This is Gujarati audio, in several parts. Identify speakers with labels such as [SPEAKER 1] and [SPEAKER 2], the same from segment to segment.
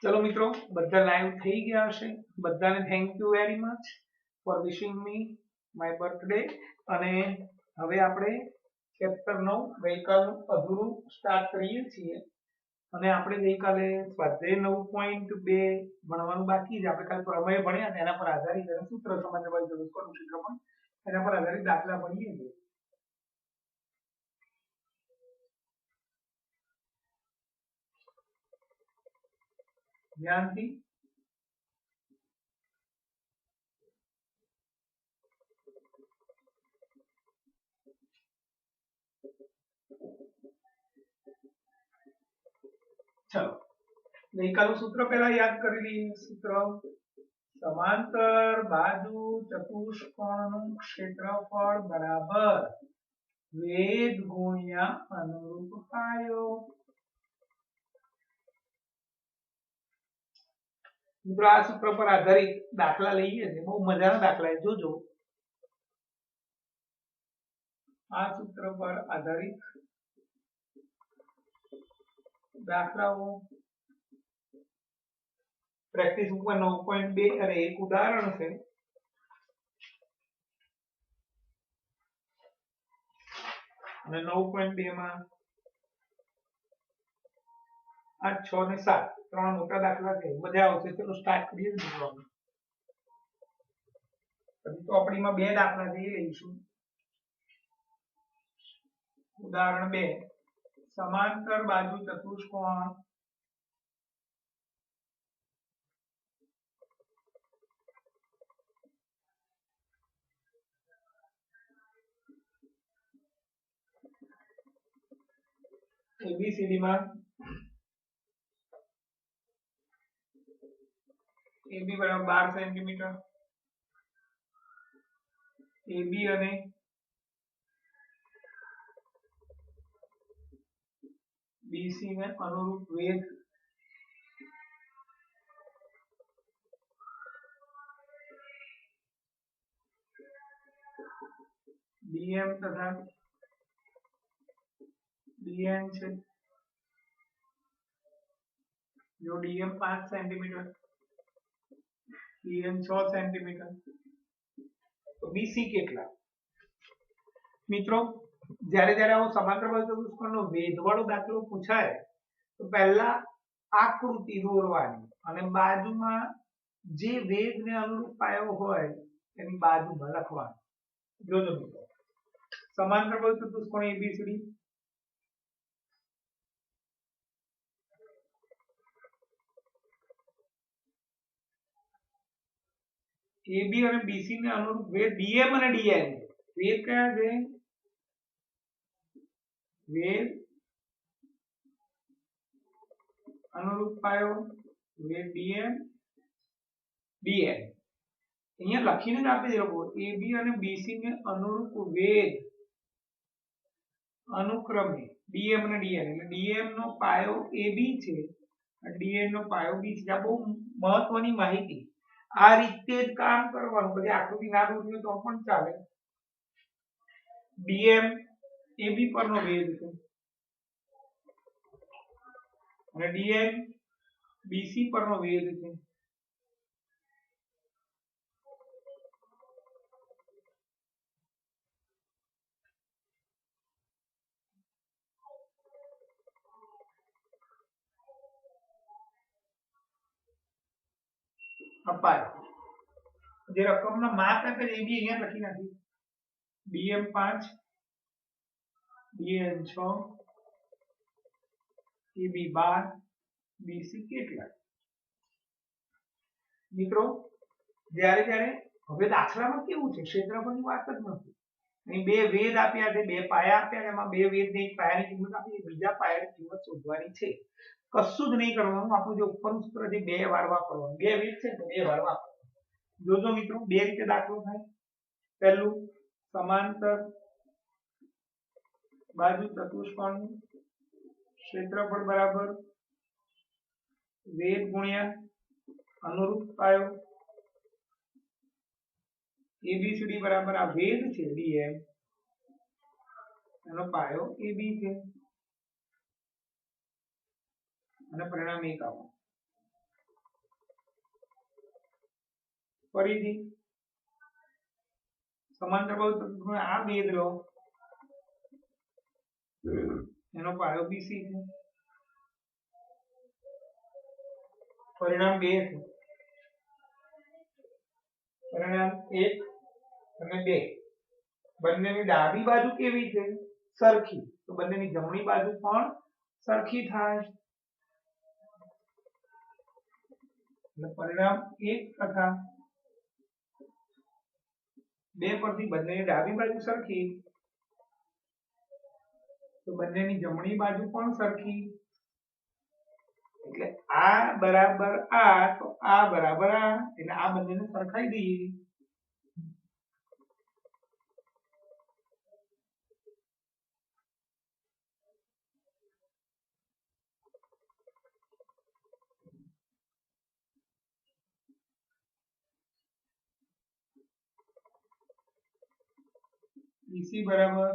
[SPEAKER 1] चलो मित्रों, બધા લાઈવ થઈ ગયા હશે. બધાને thank you very much for wishing me my birthday. અને હવે આપણે ચેપ્ટર 9 ગઈકાલનું અધૂરું સ્ટાર્ટ કરીએ છીએ. અને આપણે ગઈકાલે સ્વાધ્યાય 9.2 ભણવાનું બાકી છે. આપણે કાલે પ્રમેય ભણ્યા ને એના પર આધારિત અને સૂત્ર સમજવાનું સૂત્ર પણ એના પર આધારિત દાખલા ભણીએ છીએ. ધ્યાનથી चलो गईकालનું सूत्र पहला याद કરી લઈએ. सूत्र समांतर बाजू चतुष्कोणનું ક્ષેત્રફળ બરાબર વેધ ગુણ્યા અનુરૂપ પાયો. મિત્રો આ સૂત્ર પર આધારિત દાખલા લઈએ છે. બહુ મજાના દાખલા છે, જોજો. આ સૂત્ર પર આધારિત દાખલાઓ પ્રેક્ટિસ ઉપર 9.2 અને એક ઉદાહરણ છે. અને 9.2 માં 8, 6 અને 7 ત્રણ મોટા દાખલા છે. મજા આવશે. ચલો સ્ટાર્ટ કરીએ. મિત્રો પછી તો આપણીમાં બે દાખલા છે, એ લઈશું. ઉદાહરણ 2 समांतर बाजू चतुष्कोण एबीसीडी में AB बराबर 12 सेंटीमीटर, AB અને BC ને અનુરૂપ વેધ DM તથા DN છે. જો DM 5 સેન્ટીમીટર, DN 6 સેન્ટીમીટર, તો BC કેટલા? મિત્રો જ્યારે જ્યારે આવો સમાંતર બાજુ ચતુષ્કોણનો વેધવાળો દાખલો પૂછાય તો પહેલા આકૃતિ દોરવાની અને બાજુમાં જે વેધને અનુરૂપ પાયો હોય એની બાજુમાં લખવાનું. જોજો મિત્રો, સમાંતર બાજુ ચતુષ્કોણ એબીસીડી AB અને BC ને અનુરૂપ વેધ DM અને DN. વેધ કયા છે? વેધ અનુરૂપ પાયો વેધ DM DN. અહીંયા લખીને જ આપી દે લોકો. AB અને BC ને અનુરૂપ વેધ અનુક્રમે DM અને DN. એટલે DM નો પાયો AB છે અને DN નો પાયો BC. આ બહુ મહત્વની માહિતી. આ રીતે જ કામ કરવાનું. પછી આકૃતિ ના દોરીએ તો પણ ચાલે. DM AB પરનો વેધ છે અને DN BC પરનો વેધ છે. અપાય જે રકમનો માપ આપે એ બી અહીંયા લખી નાખી. DM 5, DN 6, AB 12, BC કેટલા? મિત્રો જ્યારે જ્યારે હવે દાખલામાં કેવું છે, ક્ષેત્રફળની વાત જ નથી. અહીં બે વેધ આપ્યા છે, બે પાયા આપ્યા છે. એમાં બે વેધને એક પાયાની કિંમત આપી, બીજા પાયાની કિંમત શોધવાની છે. કશું જ નહીં કરવાનું. આપણું જે ઉપરનું સૂત્ર છે બે વાર વાપરવાનું. બે વેધ છે તો બે વાર વાપરવાનું. જોજો મિત્રો, બે રીતે દાખલો થાય. પહેલું સમાંતર બાજુ ચતુષ્કોણનું ક્ષેત્રફળ બરાબર વેધ ગુણ્યા અનુરૂપ પાયો. એબીસીડી બરાબર આ વેધ છે DM, એનો પાયો AB છે અને પરિણામ 1 આવો. ફરીથી સમાંતર બાજુ ચતુષ્કોણ આ ભેદ લો એનો પાયો બીસી છે, પરિણામ 2 છે, પરિણામ 1 અને 2 બંનેની ડાબી બાજુ કેવી છે? સરખી, તો બંનેની જમણી બાજુ પણ સરખી થાય એટલે પરિણામ 1 તથા 2 પરથી બંનેની ડાબી બાજુ સરખી તો બંનેની જમણી બાજુ પણ સરખી એટલે આ બરાબર આ તો આ બરાબર આ એટલે આ બંનેને સરખાઈ દઈએ BC બરાબર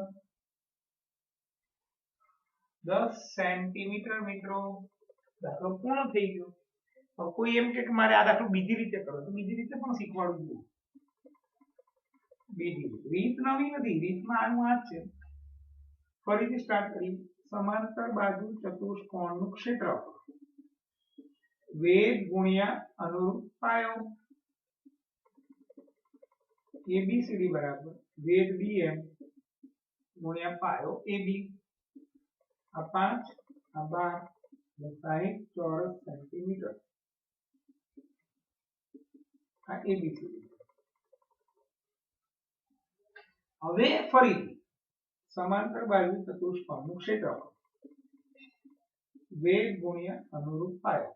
[SPEAKER 1] 10 સેન્ટીમીટર મિત્રો દાખલો પૂર્ણ થઈ ગયો। હવે કોઈ એમ કે મારે આ દાખલો બીજી રીતે કરો તો બીજી રીતે પણ શીખવાડું છું। બીજી રીત નવી નથી, રીતમાં આનું આ જ છે। ફરીથી સ્ટાર્ટ કરી સમાંતર બાજુ ચતુષ્કોણનું ક્ષેત્રફળ વેદ ગુણ્યા અનુરૂપ પાયો ABCD બરાબર વેદ BM ગુણ્યા પાયો AB આ 5 આ 12 60 ચોરસ સેન્ટીમીટર આ ABCD। હવે ફરીથી સમાંતર બાજુ ચતુષ્કોણનું ક્ષેત્રફળ વેદ ગુણ્યા અનુરૂપ પાયો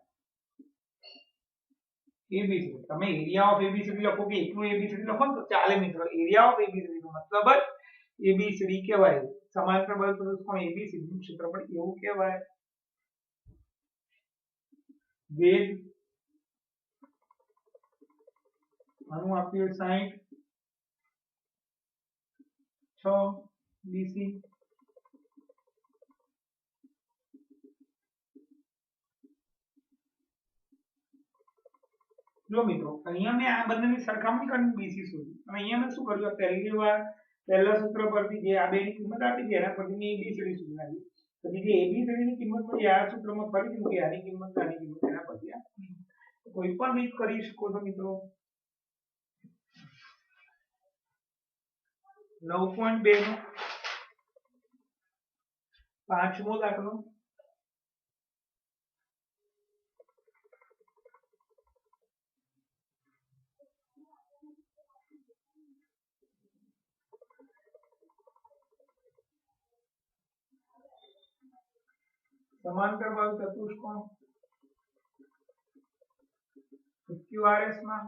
[SPEAKER 1] ABCD। તમે એરિયા ઓફ ABCD લખો કે એકલું ABCD લખો તો ચાલે મિત્રો, એરિયા ઓફ ABCD નો મતલબ જ ABCD કહેવાય। સમાંતર બાજુ ચતુષ્કોણ ABCD નું ક્ષેત્રફળ એવું કહેવાય। વેદ આનું આપ્યું 60 6 BC જો મિત્રો અહીંયા મેં આ બંનેની સરખામણી કરી BC સુધી અને અહીંયા મેં શું કર્યું પહેલી વાર પહેલા સૂત્ર પરથી જે આ બેની કિંમત આપી છે એના પરથી મેં ABCD સુધી આવી પછી જે ABCD ની કિંમત મળી આ સૂત્રમાં ફરીથી મૂકી આની કિંમત એના પરથી આપી કોઈ પણ રીત કરી શકો છો મિત્રો। 9.2 નો પાંચમો દાખલો સમાંતર બાજુ ચતુષ્કોણ QRS માં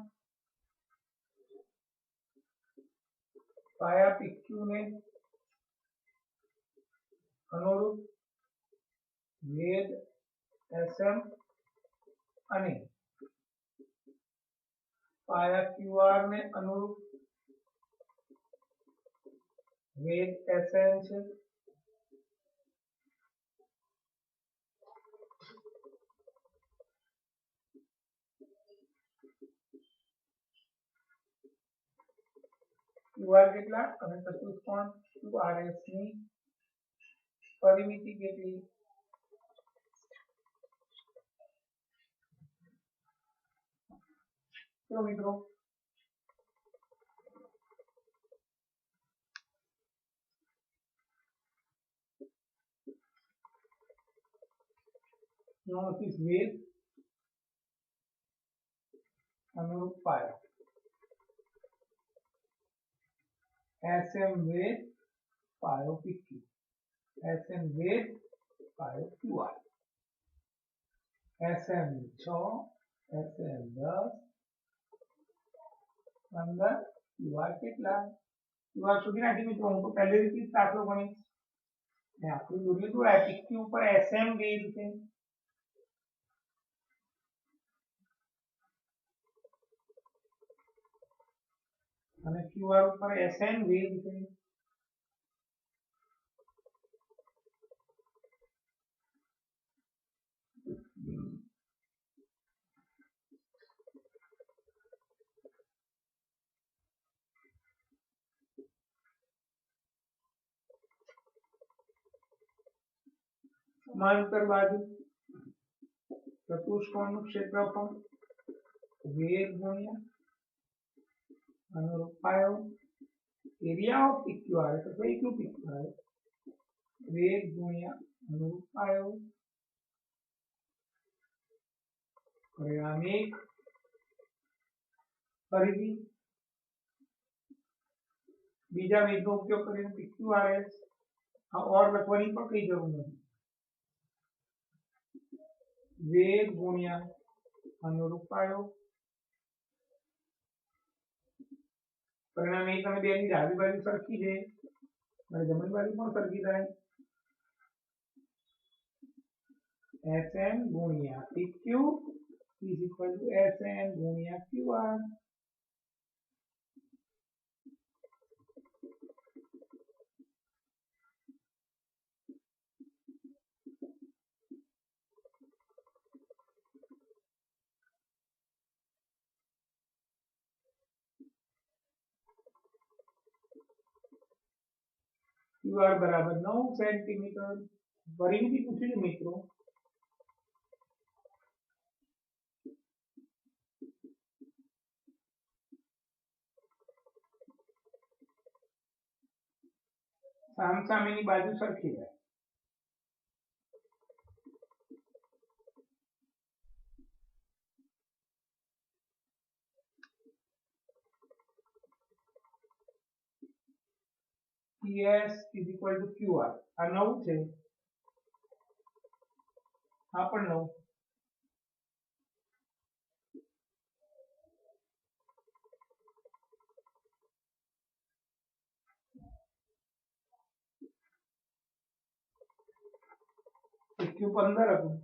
[SPEAKER 1] પાયા PQ ને અનુરૂપ વેદ SM અને પાયા QR ને અનુરૂપ વેદ SN છે। QR કેટલા અને ચતુષ્કોણ QRS ની પરિમિતિ કેટલી તો મિત્રો નોટિસ વેદ અનુરૂપ પાયો SM વેદ પાયો PQ SM વેદ પાયો QR SM 6 SM 10 15 QR કેટલા QR સુધી નાખી મિત્રો હું તો પહેલેથી જ દાખલો ગણીશ ને આપણું દોર્યું તો આ PQ ઉપર SM વેદ છે અને QR ઉપર SN વેદ છે। समांतर बाजू चतुष्कोणનું ક્ષેત્રફળ વેગ ગુણ્યા અનુરૂપ પાયો એરિયા ઓફ PQR એટલે PQ PQR વેગ ગુણ્યા અનુરૂપ પાયો પરિણામ 1 ફરીથી બીજા વેગનો ઉપયોગ કરીને PQRS આ ઓર લખવાની પણ કઈ જરૂર નથી વેગ ગુણ્યા અનુરૂપ પાયો પરિણામ 1 અને 2 ની ડાબી બાજુ સરખી છે અને જમણી બાજુ પણ સરખી થાય Sn ગુણ્યા PQ is equal to Sn ગુણ્યા QR QR बराबर 9 सेंटीमीटर परिमिति पूछी है मित्रों सामसामेनी बाजू सरखी जाए PS is equal to QR આ 9 છે આ પણ 9 PQ 15 હતું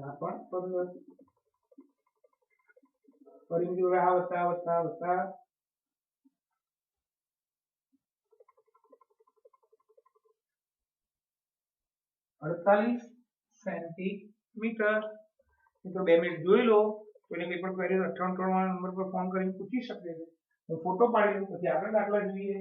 [SPEAKER 1] આ પણ 15 પરિમિતિ હવે આ વત્તા 48 सेंटीमीटर तो 2 मिनिट જોઈ લો કોઈને કંઈ પણ ક્વેરી 98 વાળા નંબર પર ફોન કરીને પૂછી શકે છે તો ફોટો પાડી લો પછી આપણે દાખલા જોઈએ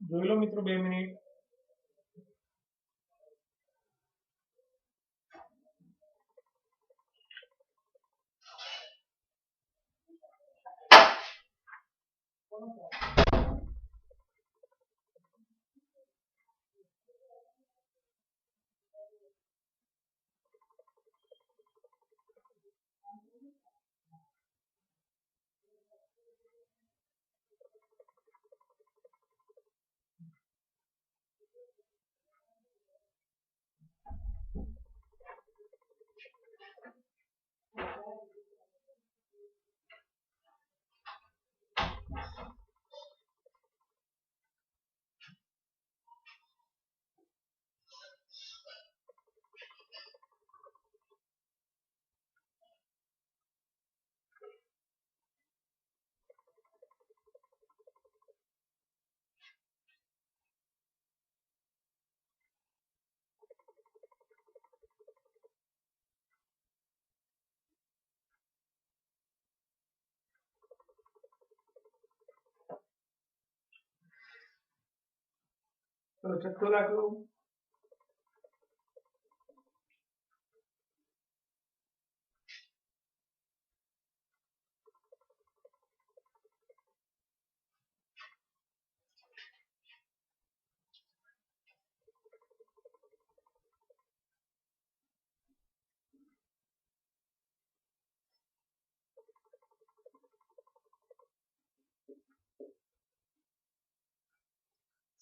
[SPEAKER 1] જોઈ લો મિત્રો 2 મિનિટ તો છઠ્ઠો દાખલો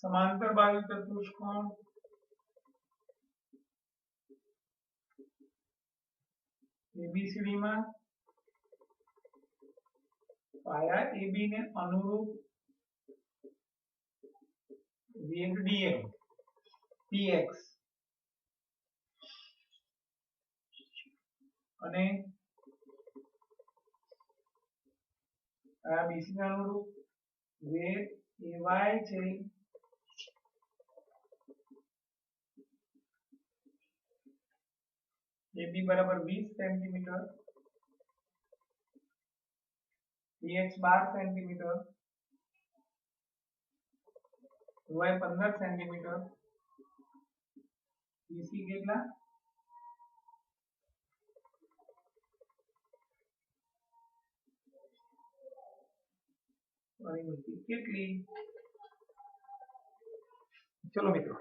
[SPEAKER 1] समांतर बाजू चतुष्कोण एबीसीडी में पाया एबी ने अनुरूप वेग डीएम पीएक्स અને આ બીસી ના અનુરૂપ વેધ ay છે AB બરાબર 20 centimetre, BH 12 centimetre, y 15 centimetre, BC કેટલા પરિમિતિ કેટલી? ચલો મિત્રો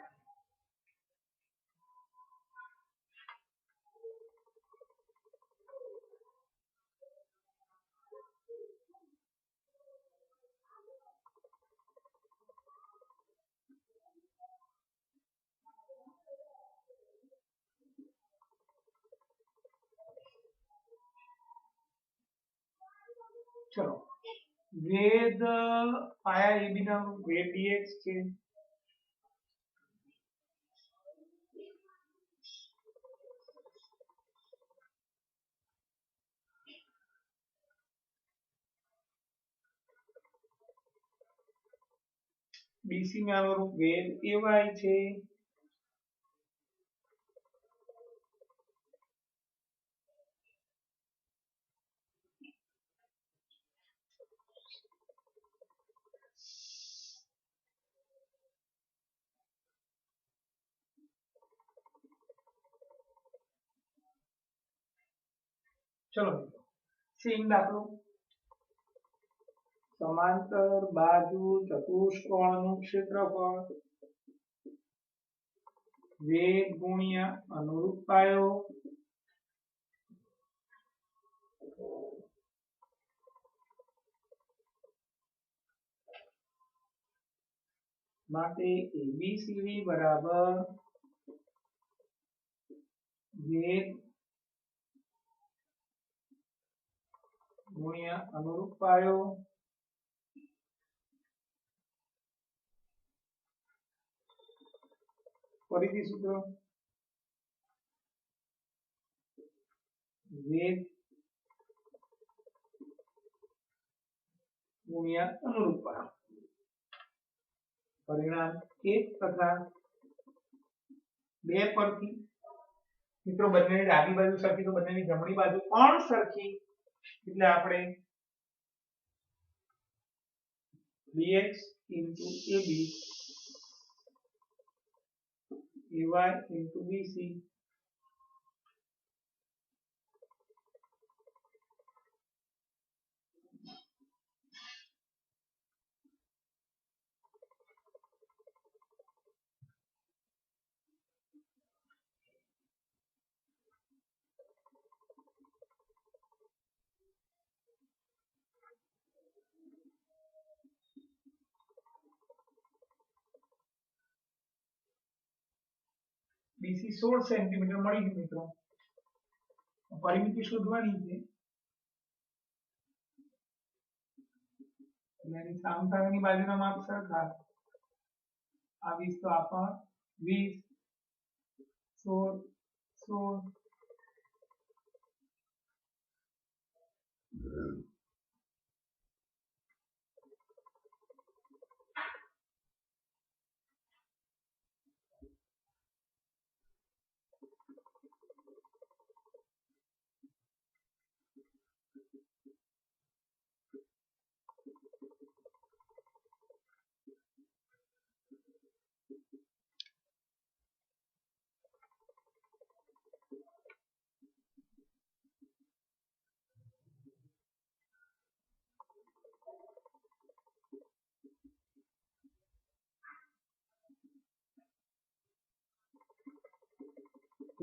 [SPEAKER 1] ચલો વેદ પાયા AB ના વેદ dx છે, BC ના અનુરૂપ વેદ ay છે, ચલો સેમ દાખલો સમાંતર બાજુ ચતુષ્કોણનું ક્ષેત્રફળ વેદ ગુણ્યા અનુરૂપ પાયો માટે ABCD બરાબર વેદ ગુણ્યા અનુરૂપ પાયો ફરીથી સૂત્ર વેદ ગુણ્યા અનુરૂપ પાયો પરિણામ 1 તથા 2 પરથી મિત્રો બંનેની ડાબી બાજુ સરખી તો બંનેની જમણી બાજુ પણ સરખી એટલે આપણે dx into AB ay into BC BC 16 centimetre મળી ગયું મિત્રો પરિમિતિ શોધવાની છે એની સામસામેની બાજુના માપ સરખા આ 20 તો આ પણ 20 16 16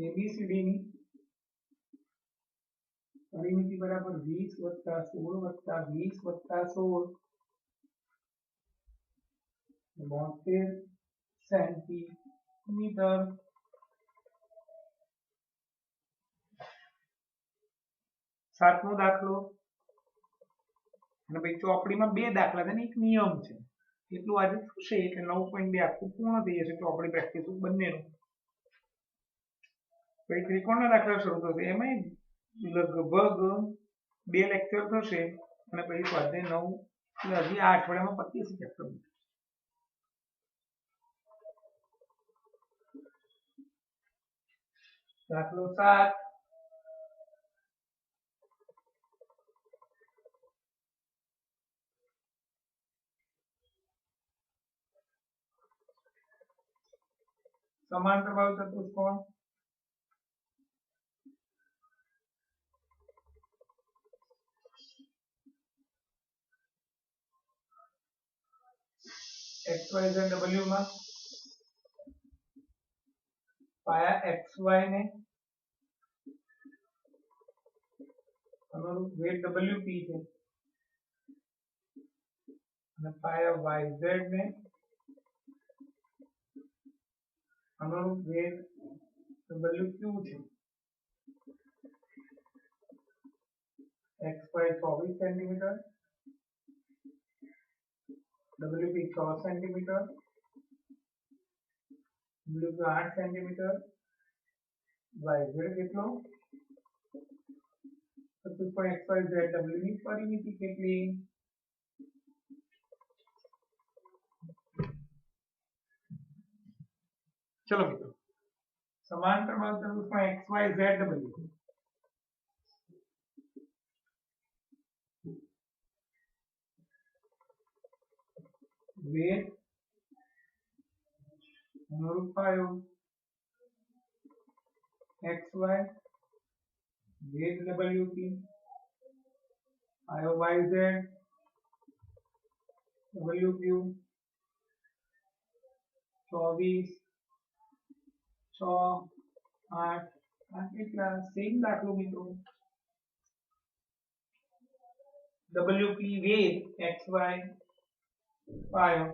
[SPEAKER 1] ABCD ની પરિમિતિ બરાબર 20 વત્તા 16 વત્તા 20 વત્તા 16 72 સેન્ટીમીટર સાતમો દાખલો અને ભાઈ ચોપડીમાં બે દાખલા છે ને એક નિયમ છે એટલું આજે થશે એટલે 9.2 આખું પૂર્ણ થઈ જશે ચોપડી પ્રેક્ટિસ બંનેનું પછી ત્રિકોણના દાખલા શરૂ થશે એમાં લગભગ 2 લેક્ચર થશે અને પછી સ્વાધ્યાય 9 એટલે હજી આ અઠવાડિયામાં પતી જશે ચેપ્ટર. દાખલો 7. સમાંતર બાહુ ચતુષ્કોણ XYZ માં પાયા XY ને અનુરૂપ વેધ WP છે અને પાયા YZ ને અનુરૂપ વેધ WQ છે. XY 24 centimetre, WP 6 centimetre, WQ 8 centimetre, YZ કેટલો? ચતુષ્કોણ XYZW ની પરિમિતિ કેટલી? ચલો મિત્રો, સમાંતર બાહુ ચતુષ્કોણ XYZW વેધ અનુરૂપ પાયો XY વેધ WP પાયો YZ WQ 24 6 8 આ કેટલા? સેમ દાખલો મિત્રો. WP વેધ XY પાયો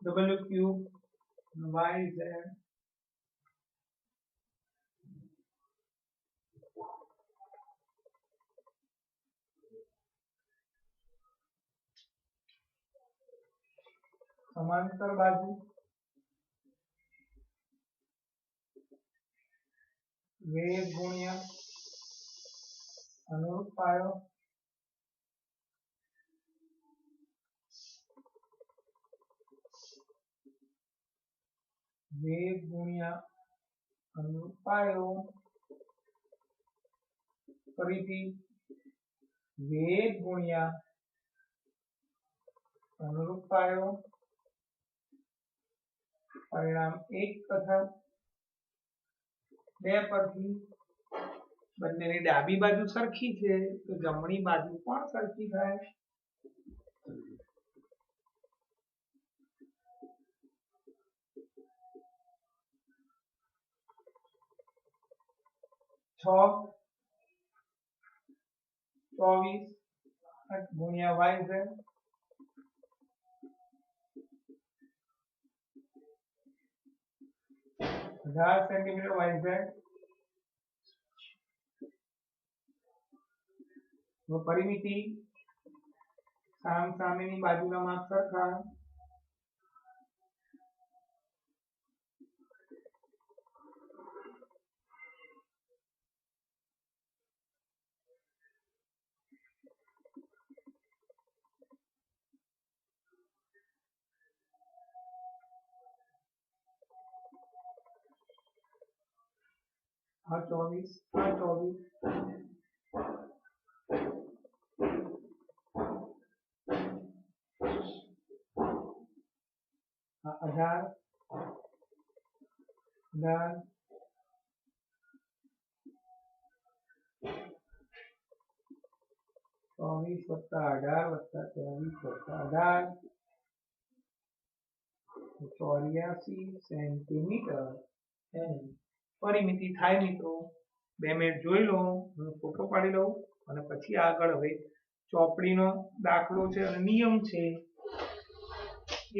[SPEAKER 1] WQ YZ સમાંતર બાજુ વેધ ગુણ્યા અનુરૂપ પાયો વેધ ગુણ્યા અનુરૂપ પાયો ફરીથી વેધ ગુણ્યા અનુરૂપ પાયો પરિણામ 1 તથા 2 પરથી બંનેની ડાબી બાજુ સરખી છે તો જમણી બાજુ પણ સરખી થાય. છ 24 ગુણ્યા YZ 18 સેન્ટીમીટર YZ પરિમિતિ સામેની બાજુના માપ સરખા. આ 24 આ 18 24 વત્તા 18 વત્તા 24 વત્તા 18 84 સેન્ટીમીટર એની પરિમિતિ થાય મિત્રો. 2 મિનિટ જોઈ લો, હું ફોટો પાડી લઉં અને પછી આગળ હવે ચોપડીનો દાખલો છે અને નિયમ છે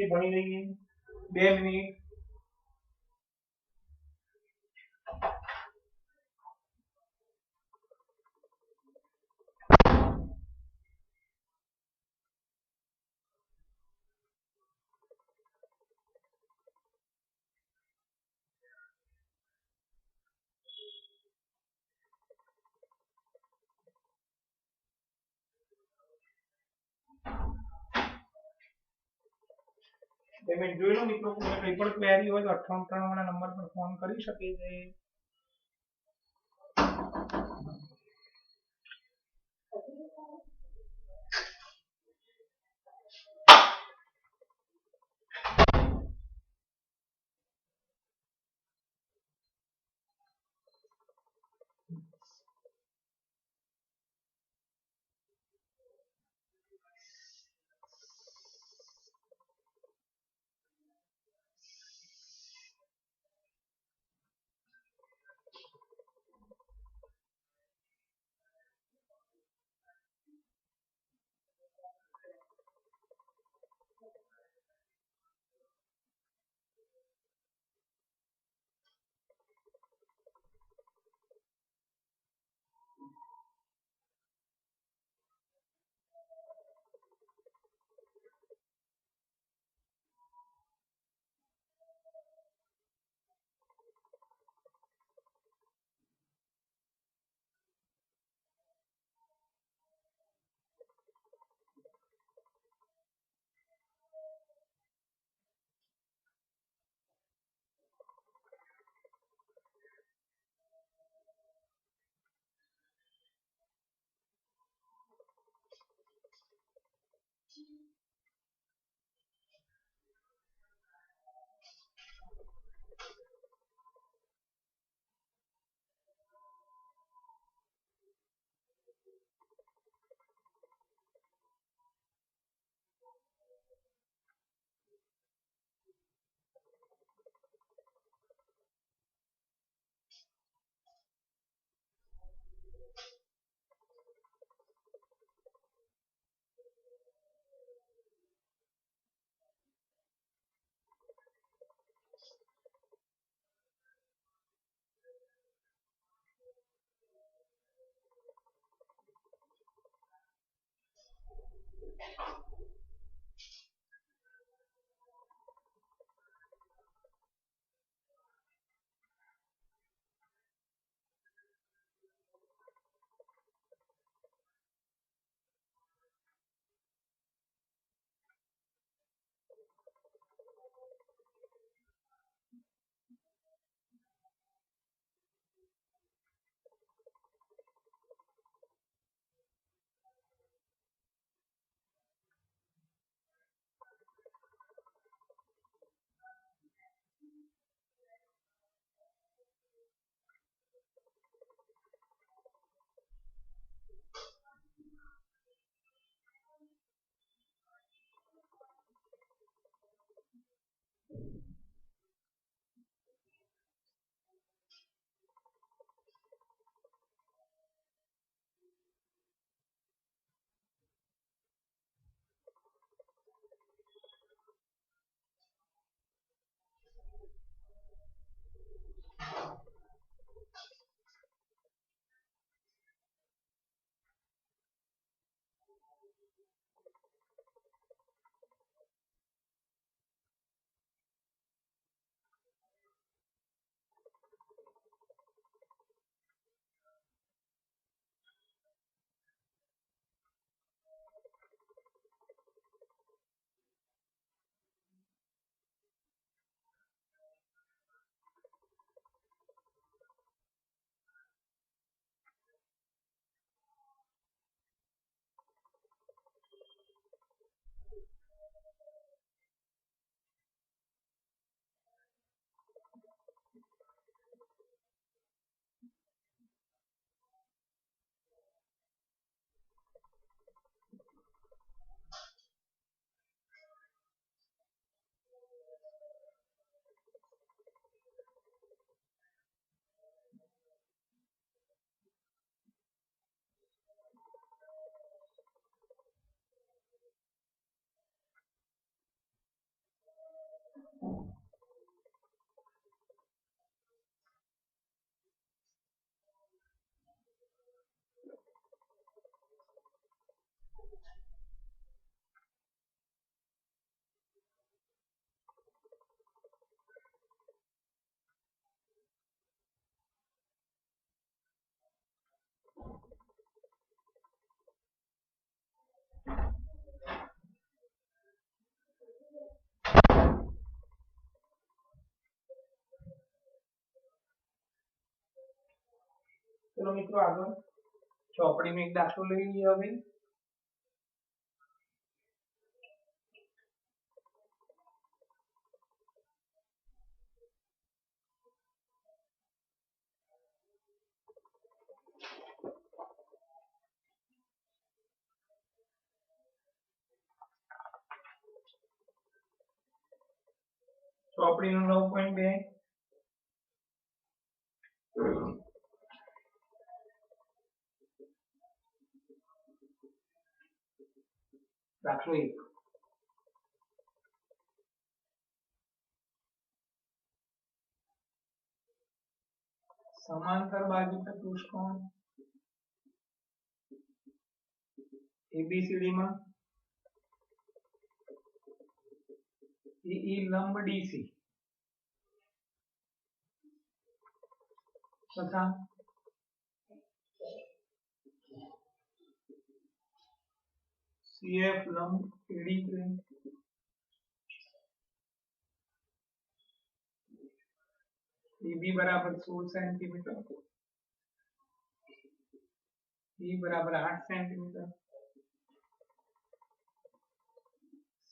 [SPEAKER 1] એ ભણી લઈએ. 2 મિનિટ. पेमेंट જોઈ લો મિત્રો, કોઈ કંઈ પણ ક્વેરી હોય તો 9893 વાળા નંબર પર ફોન કરી શકે છે. चलो मित्रों आगे ચોપડી में एक दाखलो ले लीजिए। હવે ચોપડી નું 9.2 दाखलो 1 समांतर बाजू चतुष्कोण एबीसीडी में ई लंब डीसी तथा सीएफ लंब एडी प्लेन एबी बराबर 16 सेंटीमीटर, ई बराबर 8 सेंटीमीटर,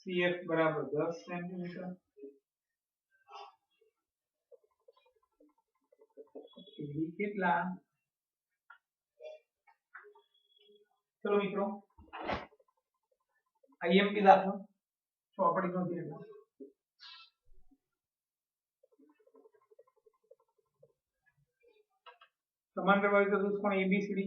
[SPEAKER 1] सीएफ बराबर 10 सेंटीमीटर, एडी कितना। चलो मित्रों आईएमपी दाखलो ચોપડી નો છે समांतर बाजू चतुष्कोण एबीसीडी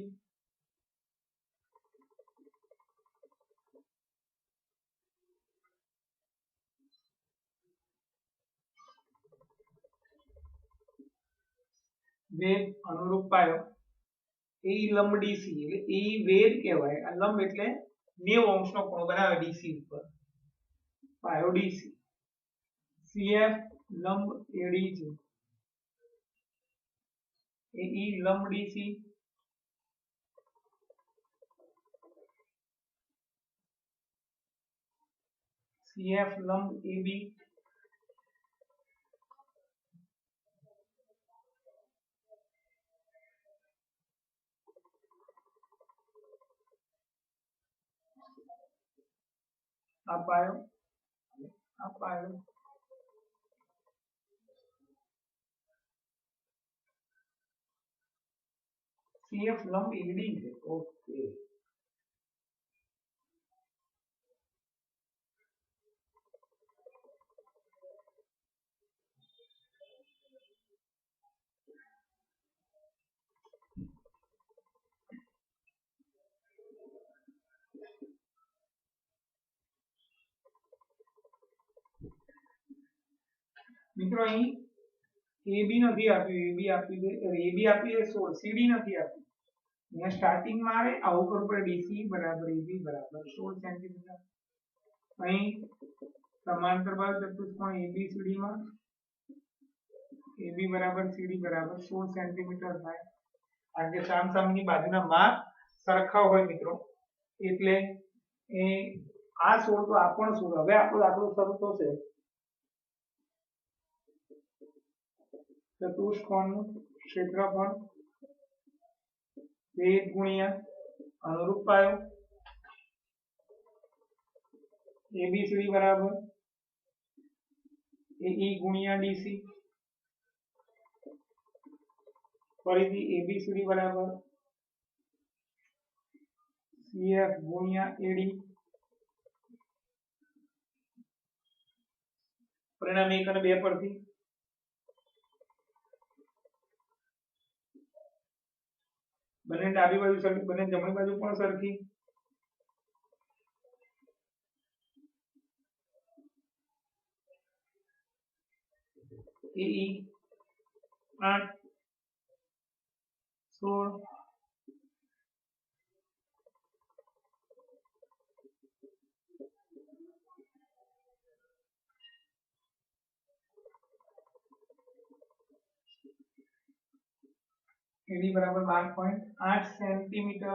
[SPEAKER 1] वेद अनुरूप पायो ए लंब डीसी એટલે એ વેદ કહેવાય આ લંબ એટલે 90 અંશનો કોણ બનાવે ડીસી ઉપર પાયો ડીસી સીએફ લંબ એડી છે એ ઈ લંબ ડીસી सीएफ लंब एबी आप आयो सीएफ लंब एडी है ओके मित्रों अहीं एबी નથી આપ્યું એબી આપી દે એબી આપી દે 16 સીડી નથી આપી અહીંયા સ્ટાર્ટિંગ માં આવે આવું કરવું પડે ડીસી બરાબર એબી બરાબર 16 સેન્ટીમીટર અહીં समांतर बाजू चतुष्कोण एबीसीडी में एबी बराबर सीडी बराबर 16 सेंटीमीटर थाय कारण के सामसामेनी बाजूना माप सरखा होय मित्रों એટલે એ આ 16 તો આ પણ 16 હવે આપણો દાખલો શરૂ થશે चतुष्कोण क्षेत्रफल वेद गुणिया अनुरूप पायो एबीसीडी बराबर ए गुणिया डीसी फरीथी एबीसीडी बराबर सीएफ गुणिया एडी परिणाम 1 અને 2 परथी बने डाबी बाजू सरखी बने जमणी बाजू पण सरखी ई 8 16 एडी बराबर 12.8 सेंटीमीटर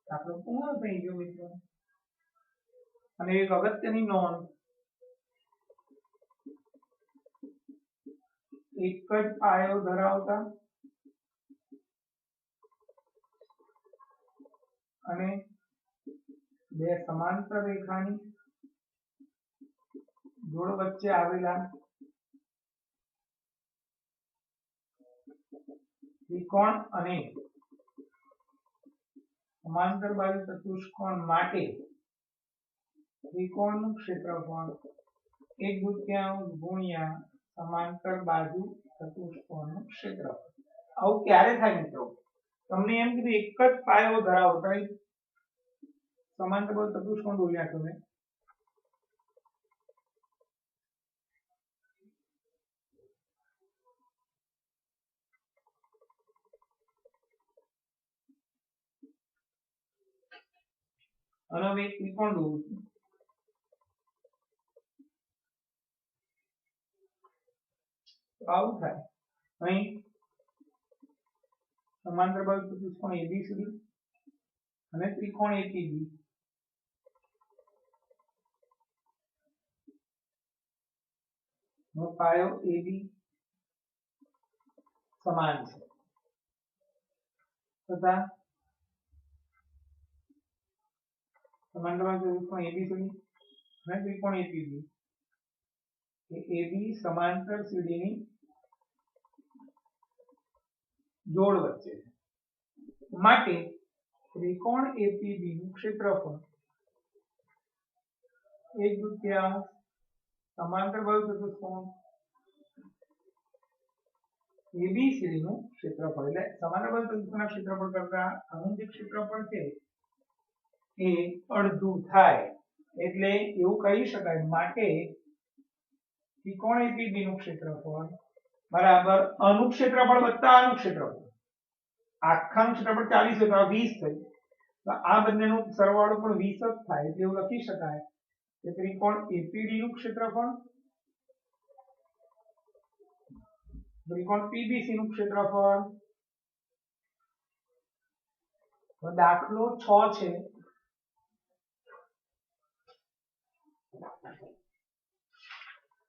[SPEAKER 1] दाखलो पूर्ण થઈ ગયો મિત્રો અને એક અગત્યની નોંધ એક જ પાયો ધરાવતા અને બે સમાંતર રેખાની જોડ વચ્ચે આવેલા ત્રિકોણ અને સમાંતર બાજુ ચતુષ્કોણ માટે ત્રિકોણનું ક્ષેત્રફળ 1/2 ગુણ્યા સમાંતર બાજુ ચતુષ્કોણનું ક્ષેત્રફળ. આવું ક્યારે થાય મિત્રો? તમને એમ કીધું એક જ પાયો ધરાવો, કઈ સમાંતર બાજુ ચતુષ્કોણ દોર્યા તમે, અને હવે એક ત્રિકોણ દોરું છું. આવું થાય. અહીં સમાંતર બાજુ ચતુષ્કોણ ABCD અને ત્રિકોણ APB નો પાયો AB સમાન છે તથા સમાંતર બાજુ ચતુષ્કોણ ABCD અને ત્રિકોણ APB એ AB સમાંતર CD ની જોડ વચ્ચે છે. માટે ત્રિકોણ APB નું ક્ષેત્રફળ 1/2 સમાંતર બાજુ ચતુષ્કોણ ABCD નું ક્ષેત્રફળ, એટલે સમાંતર બાજુ ચતુષ્કોણના ક્ષેત્રફળ કરતા આનું જે ક્ષેત્રફળ છે એ અડધું થાય. એટલે એવું કહી શકાય માટે ત્રિકોણ APB નું ક્ષેત્રફળ બરાબર આનું ક્ષેત્રફળ વત્તા આનું ક્ષેત્રફળ. આખાનું ક્ષેત્રફળ 40 હોય તો આ 20 થઈ, તો આ બંનેનો સરવાળો પણ 20 જ થાય. એટલે એવું લખી શકાય કે ત્રિકોણ APD નું ક્ષેત્રફળ ત્રિકોણ PBC નું ક્ષેત્રફળ. તો દાખલો 6 છે.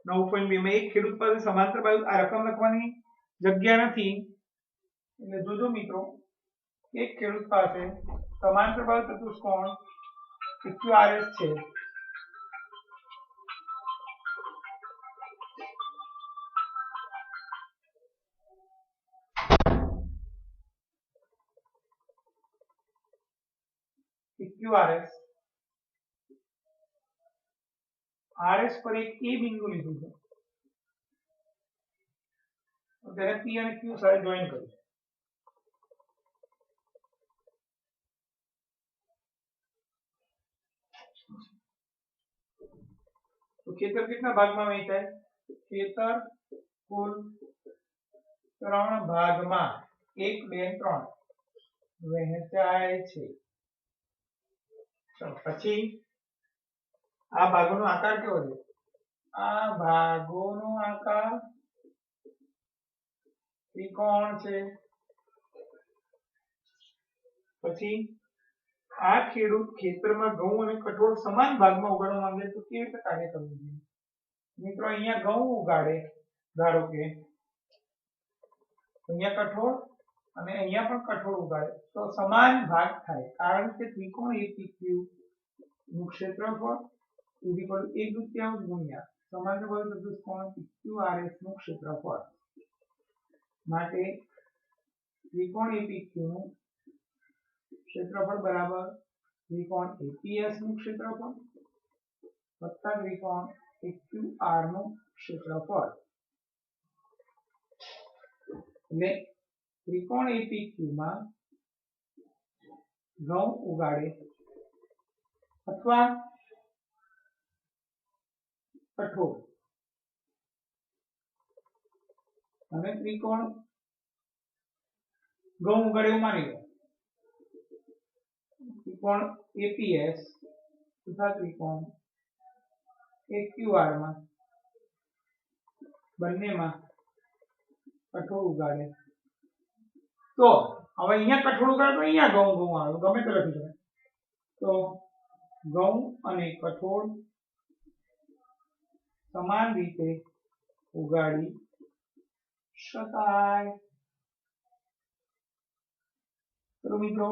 [SPEAKER 1] 9.2 માં એક ખેડૂત પાસે સમાંતર બાજુ આ રકમ લખવાની જગ્યા નથી એટલે જોજો મિત્રો, એક ખેડૂત પાસે સમાંતર બાજુ ચતુષ્કોણ QRS છે. QRS RS પર એક E બિંદુ લીધું છે, તો તેને P અને Q સાથે જોઈન કર્યું. તો ખેતર કેટલા ભાગમાં વહેંચાય? ખેતર કુલ 3 ભાગમાં 1, 2, 3 વહેંચાય છે. પછી આ ભાગોનો આકાર કેવો છે? આ ભાગોનો આકાર ત્રિકોણ છે. પછી આ ખેડૂત ખેતરમાં ઘઉં અને કઠોળ સમાન ભાગમાં ઉગાડવા માંગે તો કેવી રીતે કાર્ય કરવું જોઈએ? મિત્રો અહીંયા ઘઉં ઉગાડે, ધારો કે અહીંયા કઠોળ અને અહીંયા પણ કઠોળ ઉગાડે તો સમાન ભાગ થાય, કારણ કે ત્રિકોણ APQ નું ક્ષેત્રફળ 1/2 ગુણ્યા સમાંતર બાજુ ચતુષ્કોણ QRS નું ક્ષેત્રફળ. માટે ત્રિકોણ APQ નું ક્ષેત્રફળ બરાબર ત્રિકોણ APS નું ક્ષેત્રફળ વત્તા ત્રિકોણ AQR નું ક્ષેત્રફળ. એટલે ત્રિકોણ APQ માં ઘઉં ઉગાડે અથવા કઠોળ અને ત્રિકોણ ઘઉં ઉગાડે એવું માની લો, ત્રિકોણ APS તથા ત્રિકોણ AQR માં બંનેમાં કઠોળ ઉગાડે તો હવે અહીંયા કઠોળ ઉગાડે તો અહીંયા ઘઉં આવે, ગમે તે લખી શકાય. તો ઘઉં અને કઠોળ સમાન રીતે ઉગાડી શકાય. તો મિત્રો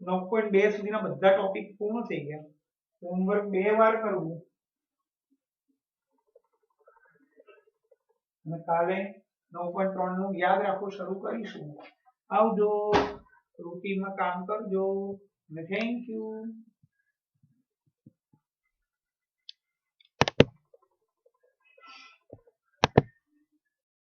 [SPEAKER 1] 9.2 સુધીના બધા ટોપિક પૂર્ણ થઈ ગયા. હોમવર્ક 2 વાર કરવું અને કાલે 9.3 નું યાદ રાખવું શરૂ કરીશું. આવજો, રૂટીનમાં કામ કરજો અને થેન્ક યુ.